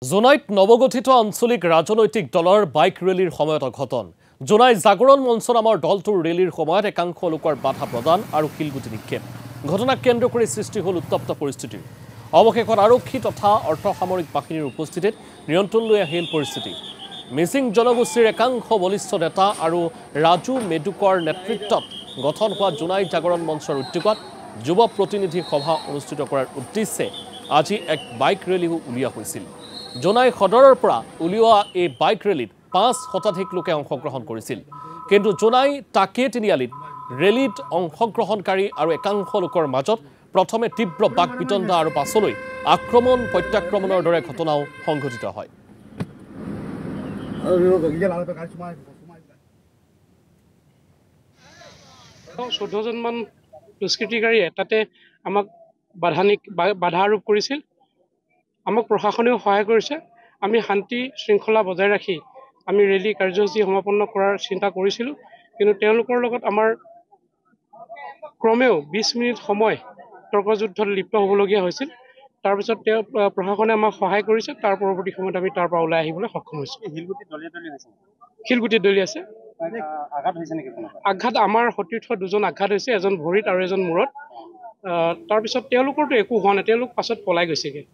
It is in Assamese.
জোনাইত নৱগঠিত আঞ্চলিক ৰাজনৈতিক দলৰ বাইক ৰেলীৰ সময়ত অঘটন। জোনাই জাগৰণ মঞ্চ নামৰ দলটোৰ ৰেলীৰ সময়ত একাংশ লোকৰ বাধা প্ৰদান আৰু শিলগুটি নিক্ষেপ। ঘটনাক কেন্দ্ৰ কৰি সৃষ্টি হ'ল উত্তপ্ত পৰিস্থিতিৰ। অৱশেষত আৰক্ষী তথা অৰ্ধসামৰিক বাহিনীৰ উপস্থিতিত নিয়ন্ত্ৰণ লৈ আহিল পৰিস্থিতি। মিচিং জনগোষ্ঠীৰ একাংশ বলিষ্ঠ নেতা আৰু ৰাজু মেডুকৰ নেতৃত্বত গঠন হোৱা জোনাই জাগৰণ মঞ্চৰ উদ্যোগত যুৱ প্ৰতিনিধি সভা অনুষ্ঠিত কৰাৰ উদ্দেশ্যে আজি এক বাইক ৰেলীও উলিওৱা হৈছিল। জোনাই সদৰৰ পৰা উলিওৱা এই বাইক ৰেলীত ৫ শতাধিক লোকে অংশগ্ৰহণ কৰিছিল। কিন্তু জোনাই টাকে তিনিআলিত ৰেলীত অংশগ্ৰহণকাৰী আৰু একাংশ লোকৰ মাজত প্ৰথমে তীব্ৰ বাক বিতণ্ডা আৰু পাছলৈ আক্ৰমণ প্ৰত্যাক্ৰমণৰ দৰে ঘটনাও সংঘটিত হয়। ১৪জনমান দুষ্কৃতিকাৰীয়ে তাতে আমাক বাধা আৰোপ কৰিছিল। আমাক প্ৰশাসনেও সহায় কৰিছে। আমি শান্তি শৃংখলা বজাই ৰাখি আমি ৰেলী কাৰ্যসূচী সমাপন কৰাৰ চিন্তা কৰিছিলোঁ, কিন্তু তেওঁলোকৰ লগত আমাৰ ক্ৰমেও ২০ মিনিট সময় তৰ্কযুদ্ধত লিপ্ত হ'বলগীয়া হৈছিল। তাৰপিছত প্ৰশাসনে আমাক সহায় কৰিছে। তাৰ পৰৱৰ্তী সময়ত আমি তাৰ পৰা ওলাই আহিবলৈ সক্ষম হৈছোঁ। শিলগুটি দলি আছে। আঘাত আমাৰ সতীৰ্থ দুজন আঘাত হৈছে, এজন ভৰিত আৰু এজন মূৰত। তাৰপিছত তেওঁলোকৰতো একো হোৱা নাই, তেওঁলোক পাছত পলাই গৈছেগৈ।